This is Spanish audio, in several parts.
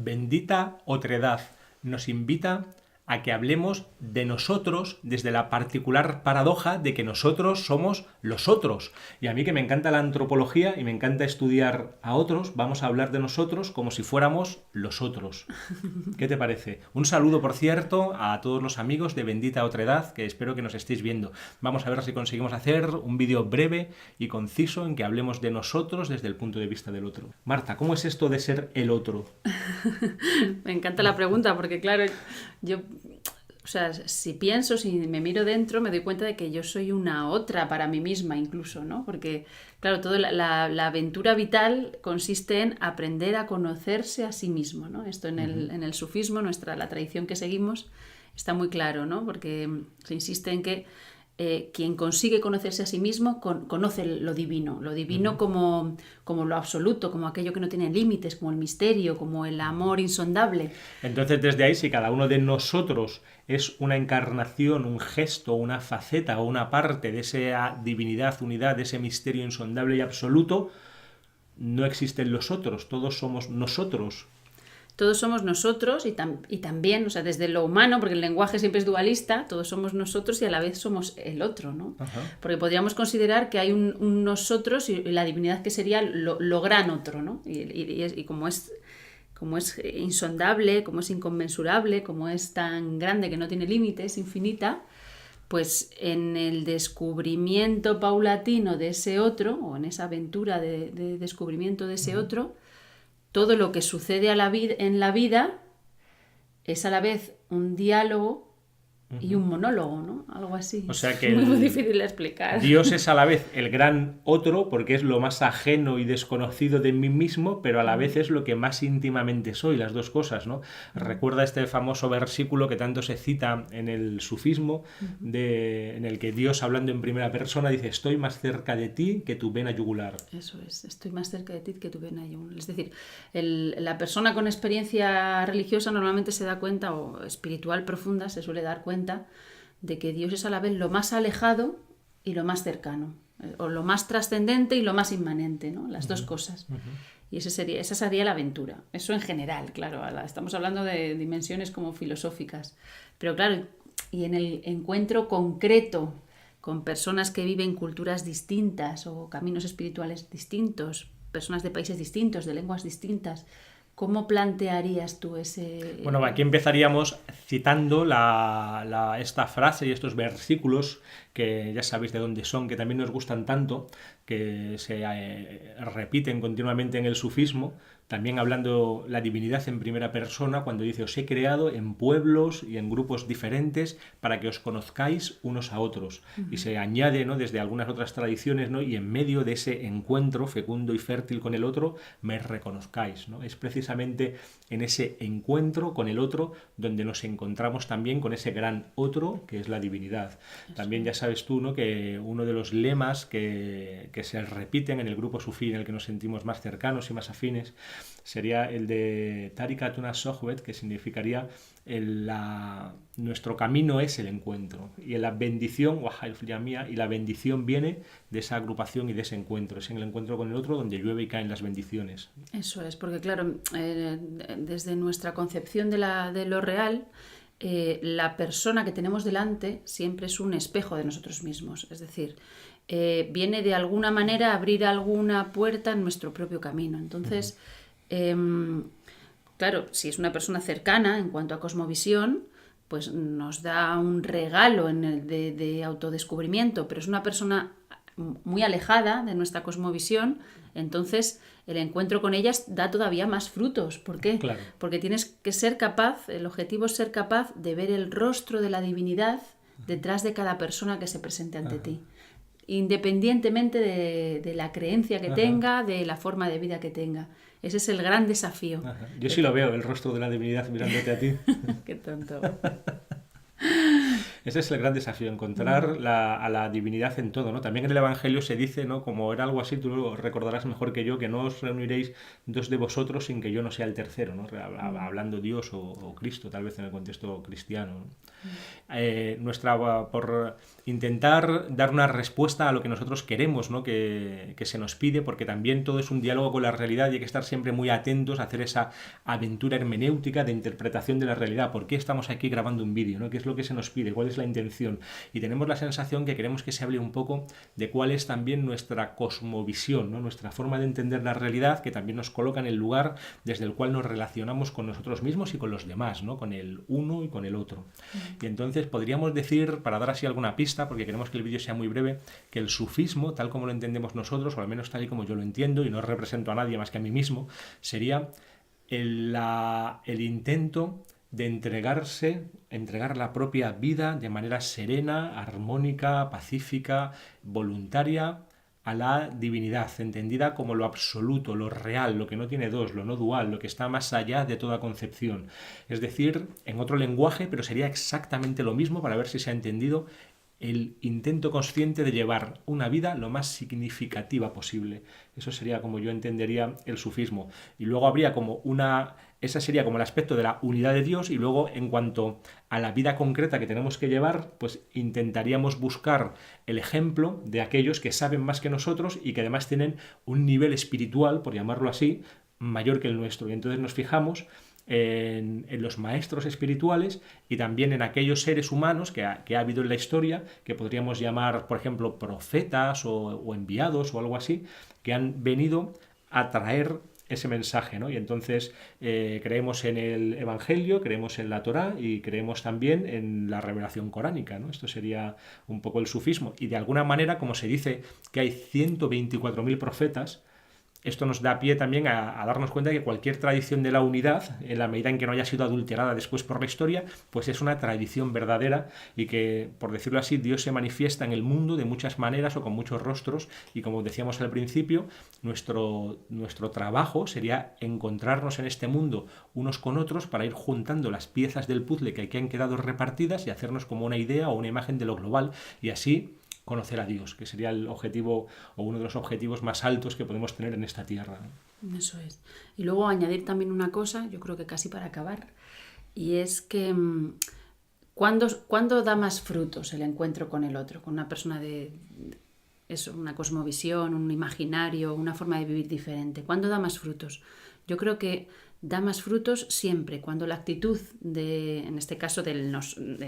Bendita Otredad nos invita a que hablemos de nosotros desde la particular paradoja de que nosotros somos los otros. Y a mí, que me encanta la antropología y me encanta estudiar a otros, vamos a hablar de nosotros como si fuéramos los otros. ¿Qué te parece? Un saludo, por cierto, a todos los amigos de Bendita Otredad, que espero que nos estéis viendo. Vamos a ver si conseguimos hacer un vídeo breve y conciso en que hablemos de nosotros desde el punto de vista del otro. Marta, ¿cómo es esto de ser el otro? Me encanta la pregunta porque, claro, yo, o sea, si pienso, si me miro dentro, me doy cuenta de que yo soy una otra para mí misma incluso, ¿no? Porque, claro, toda la aventura vital consiste en aprender a conocerse a sí mismo, ¿no? Esto en el sufismo, la tradición que seguimos, está muy claro, ¿no? Porque se insiste en que quien consigue conocerse a sí mismo conoce lo divino como lo absoluto, como aquello que no tiene límites, como el misterio, como el amor insondable. Entonces, desde ahí, si cada uno de nosotros es una encarnación, un gesto, una faceta o una parte de esa divinidad, unidad, de ese misterio insondable y absoluto, no existen los otros, todos somos nosotros. Todos somos nosotros y también, o sea, desde lo humano, porque el lenguaje siempre es dualista, todos somos nosotros y a la vez somos el otro, ¿no? Ajá. Porque podríamos considerar que hay un nosotros y la divinidad que sería lo gran otro, ¿no? Y como es insondable, como es inconmensurable, como es tan grande que no tiene límites, infinita, pues en el descubrimiento paulatino de ese otro, o en esa aventura de descubrimiento de ese otro, todo lo que sucede en la vida es a la vez un diálogo y un monólogo, ¿no? Algo así. O sea que es muy difícil de explicar. Dios es a la vez el gran otro, porque es lo más ajeno y desconocido de mí mismo, pero a la vez es lo que más íntimamente soy, las dos cosas, ¿no? Recuerda este famoso versículo que tanto se cita en el sufismo, en el que Dios, hablando en primera persona, dice: estoy más cerca de ti que tu vena yugular. Eso es, estoy más cerca de ti que tu vena yugular. Es decir, la persona con experiencia religiosa normalmente se da cuenta, o espiritual profunda, se suele dar cuenta de que Dios es a la vez lo más alejado y lo más cercano, o lo más trascendente y lo más inmanente, ¿no? Las dos cosas. Y esa sería la aventura. Eso en general, claro. Estamos hablando de dimensiones como filosóficas. Pero claro, y en el encuentro concreto con personas que viven culturas distintas o caminos espirituales distintos, personas de países distintos, de lenguas distintas, ¿cómo plantearías tú ese...? Bueno, aquí empezaríamos citando esta frase y estos versículos que ya sabéis de dónde son, que también nos gustan tanto, que se repiten continuamente en el sufismo, también hablando la divinidad en primera persona, cuando dice: os he creado en pueblos y en grupos diferentes para que os conozcáis unos a otros. Y se añade, ¿no?, desde algunas otras tradiciones, ¿no?, y en medio de ese encuentro fecundo y fértil con el otro, me reconozcáis, ¿no? Es precisamente en ese encuentro con el otro donde nos encontramos también con ese gran otro que es la divinidad. También ya sabes tú, ¿no?, que uno de los lemas que se repiten en el grupo sufí en el que nos sentimos más cercanos y más afines sería el de Tarikatuna Sohbet, que significaría nuestro camino es el encuentro, y la bendición, y la bendición viene de esa agrupación y de ese encuentro. Es en el encuentro con el otro donde llueve y caen las bendiciones. Eso es, porque claro, desde nuestra concepción de lo real, la persona que tenemos delante siempre es un espejo de nosotros mismos. Es decir, viene de alguna manera a abrir alguna puerta en nuestro propio camino. Entonces, claro, si es una persona cercana en cuanto a cosmovisión, pues nos da un regalo de autodescubrimiento, pero es una persona muy alejada de nuestra cosmovisión, entonces el encuentro con ellas da todavía más frutos. ¿Por qué? Claro. Porque tienes que ser capaz, el objetivo es ser capaz de ver el rostro de la divinidad detrás de cada persona que se presente ante ti, independientemente de la creencia que tenga, de la forma de vida que tenga. Ese es el gran desafío. Yo sí lo veo, el rostro de la divinidad mirándote a ti. Qué tonto. Ese es el gran desafío, encontrar a la divinidad en todo, ¿no? También en el Evangelio se dice, ¿no? Como era algo así, tú lo recordarás mejor que yo, que no os reuniréis dos de vosotros sin que yo no sea el tercero, ¿no? Hablando Dios o Cristo, tal vez en el contexto cristiano, ¿no? Por intentar dar una respuesta a lo que nosotros queremos, ¿no? que se nos pide, porque también todo es un diálogo con la realidad y hay que estar siempre muy atentos a hacer esa aventura hermenéutica de interpretación de la realidad. ¿Por qué estamos aquí grabando un vídeo, ¿no? ¿Qué es lo que se nos pide? ¿Cuál es la intención? Y tenemos la sensación que queremos que se hable un poco de cuál es también nuestra cosmovisión, ¿no? Nuestra forma de entender la realidad, que también nos coloca en el lugar desde el cual nos relacionamos con nosotros mismos y con los demás, ¿no? Con el uno y con el otro. Y entonces podríamos decir, para dar así alguna pista, porque queremos que el vídeo sea muy breve, que el sufismo, tal como lo entendemos nosotros, o al menos tal y como yo lo entiendo, y no represento a nadie más que a mí mismo, sería el intento de entregar la propia vida de manera serena, armónica, pacífica, voluntaria, a la divinidad, entendida como lo absoluto, lo real, lo que no tiene dos, lo no dual, lo que está más allá de toda concepción. Es decir, en otro lenguaje, pero sería exactamente lo mismo, para ver si se ha entendido, el intento consciente de llevar una vida lo más significativa posible. Eso sería como yo entendería el sufismo. Y luego habría como ese sería como el aspecto de la unidad de Dios, y luego en cuanto a la vida concreta que tenemos que llevar, pues intentaríamos buscar el ejemplo de aquellos que saben más que nosotros y que además tienen un nivel espiritual, por llamarlo así, mayor que el nuestro. Y entonces nos fijamos en los maestros espirituales y también en aquellos seres humanos que ha habido en la historia, que podríamos llamar, por ejemplo, profetas o enviados o algo así, que han venido a traer ese mensaje, ¿no? Y entonces creemos en el Evangelio, creemos en la Torá y creemos también en la revelación coránica, ¿no? Esto sería un poco el sufismo. Y de alguna manera, como se dice que hay 124.000 profetas, esto nos da pie también a darnos cuenta de que cualquier tradición de la unidad, en la medida en que no haya sido adulterada después por la historia, pues es una tradición verdadera y que, por decirlo así, Dios se manifiesta en el mundo de muchas maneras o con muchos rostros, y como decíamos al principio, nuestro trabajo sería encontrarnos en este mundo unos con otros para ir juntando las piezas del puzzle que han quedado repartidas y hacernos como una idea o una imagen de lo global, y así conocer a Dios, que sería el objetivo o uno de los objetivos más altos que podemos tener en esta tierra. Eso es. Y luego añadir también una cosa, yo creo que casi para acabar, y es que ¿cuándo da más frutos el encuentro con el otro, con una persona de eso, una cosmovisión, un imaginario, una forma de vivir diferente? ¿Cuándo da más frutos? Yo creo que da más frutos siempre cuando la actitud en este caso de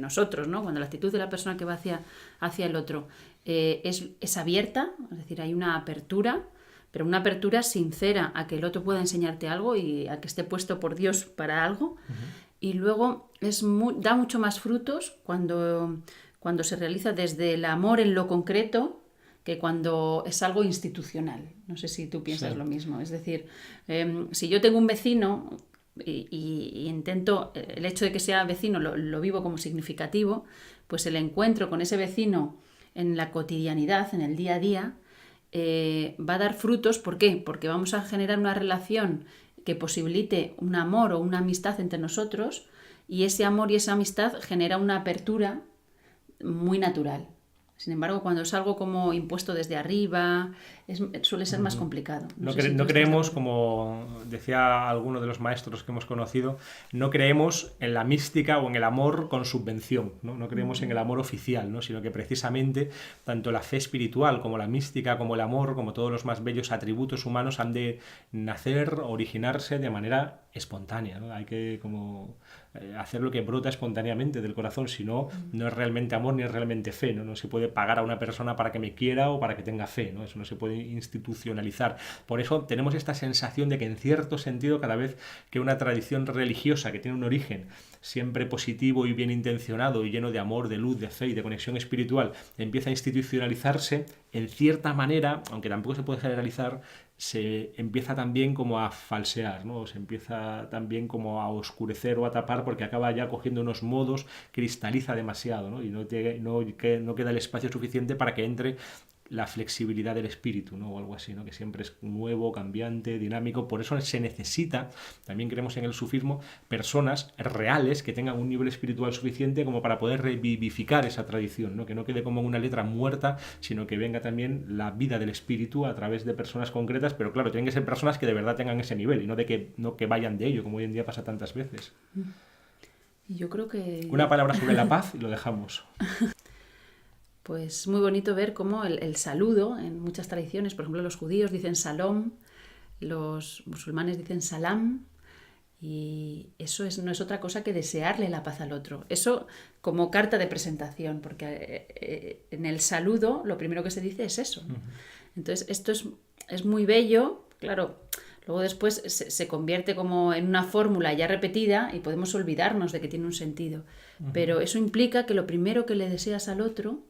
nosotros, ¿no? Cuando la actitud de la persona que va hacia el otro es abierta, es decir, hay una apertura, pero una apertura sincera a que el otro pueda enseñarte algo y a que esté puesto por Dios para algo. Y luego da mucho más frutos cuando se realiza desde el amor en lo concreto, que cuando es algo institucional. No sé si tú piensas lo mismo. Es decir, si yo tengo un vecino y intento, el hecho de que sea vecino lo vivo como significativo, pues el encuentro con ese vecino en la cotidianidad, en el día a día, va a dar frutos. ¿Por qué? Porque vamos a generar una relación que posibilite un amor o una amistad entre nosotros, y ese amor y esa amistad genera una apertura muy natural. Sin embargo, cuando es algo como impuesto desde arriba, suele ser más complicado. No creemos, como decía alguno de los maestros que hemos conocido, no creemos en la mística o en el amor con subvención, ¿no? No creemos en el amor oficial, ¿no? Sino que precisamente tanto la fe espiritual como la mística, como el amor, como todos los más bellos atributos humanos han de nacer, originarse de manera espontánea, ¿no? Hay que hacer lo que brota espontáneamente del corazón, si no, no es realmente amor ni es realmente fe, ¿no? No se puede pagar a una persona para que me quiera o para que tenga fe, ¿no? Eso no se puede institucionalizar. Por eso tenemos esta sensación de que, en cierto sentido, cada vez que una tradición religiosa que tiene un origen siempre positivo y bien intencionado y lleno de amor, de luz, de fe y de conexión espiritual empieza a institucionalizarse, en cierta manera, aunque tampoco se puede generalizar, se empieza también como a falsear, ¿no? Se empieza también como a oscurecer o a tapar, porque acaba ya cogiendo unos modos, cristaliza demasiado, ¿no? Y no queda el espacio suficiente para que entre la flexibilidad del espíritu, ¿no? O algo así, ¿no? Que siempre es nuevo, cambiante, dinámico. Por eso se necesita, también creemos en el sufismo, personas reales que tengan un nivel espiritual suficiente como para poder revivificar esa tradición, ¿no? Que no quede como una letra muerta, sino que venga también la vida del espíritu a través de personas concretas, pero claro, tienen que ser personas que de verdad tengan ese nivel y no que vayan de ello, como hoy en día pasa tantas veces. Y yo creo que... Una palabra sobre la paz y lo dejamos. Pues muy bonito ver cómo el saludo en muchas tradiciones, por ejemplo los judíos dicen salom, los musulmanes dicen salam, y eso no es otra cosa que desearle la paz al otro. Eso como carta de presentación, porque en el saludo lo primero que se dice es eso. Entonces esto es muy bello, claro. Luego después se convierte como en una fórmula ya repetida y podemos olvidarnos de que tiene un sentido. Pero eso implica que lo primero que le deseas al otro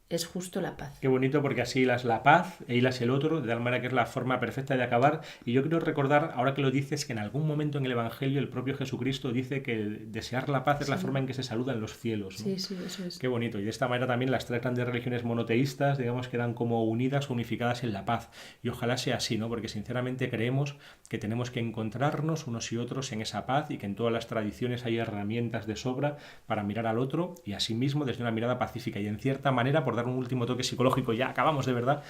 es justo la paz. Qué bonito, porque así hilas la paz e hilas el otro, de tal manera que es la forma perfecta de acabar. Y yo quiero recordar, ahora que lo dices, que en algún momento en el Evangelio el propio Jesucristo dice que desear la paz es la forma en que se saluda en los cielos, ¿no? Sí, sí, eso es. Qué bonito. Y de esta manera también las tres grandes religiones monoteístas, digamos, quedan como unidas, unificadas en la paz. Y ojalá sea así, ¿no? Porque sinceramente creemos que tenemos que encontrarnos unos y otros en esa paz y que en todas las tradiciones hay herramientas de sobra para mirar al otro y a sí mismo desde una mirada pacífica. Y en cierta manera, por dar un último toque psicológico, ya acabamos de verdad,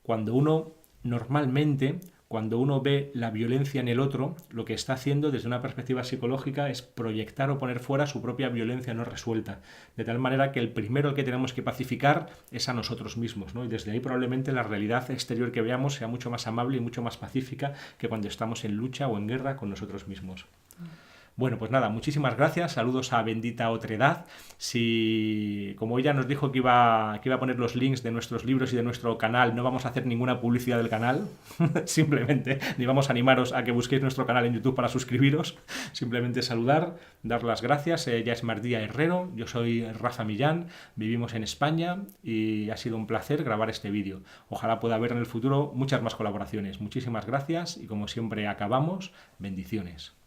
cuando uno ve la violencia en el otro, lo que está haciendo desde una perspectiva psicológica es proyectar o poner fuera su propia violencia no resuelta. De tal manera que el primero al que tenemos que pacificar es a nosotros mismos, ¿no? Y desde ahí probablemente la realidad exterior que veamos sea mucho más amable y mucho más pacífica que cuando estamos en lucha o en guerra con nosotros mismos. Bueno, pues nada, muchísimas gracias, saludos a Bendita Otredad. Si, como ella nos dijo que iba a poner los links de nuestros libros y de nuestro canal, no vamos a hacer ninguna publicidad del canal, simplemente, ni vamos a animaros a que busquéis nuestro canal en YouTube para suscribiros, simplemente saludar, dar las gracias. Ella es Mardía Herrero, yo soy Rafa Millán, vivimos en España y ha sido un placer grabar este vídeo. Ojalá pueda haber en el futuro muchas más colaboraciones. Muchísimas gracias y como siempre acabamos, bendiciones.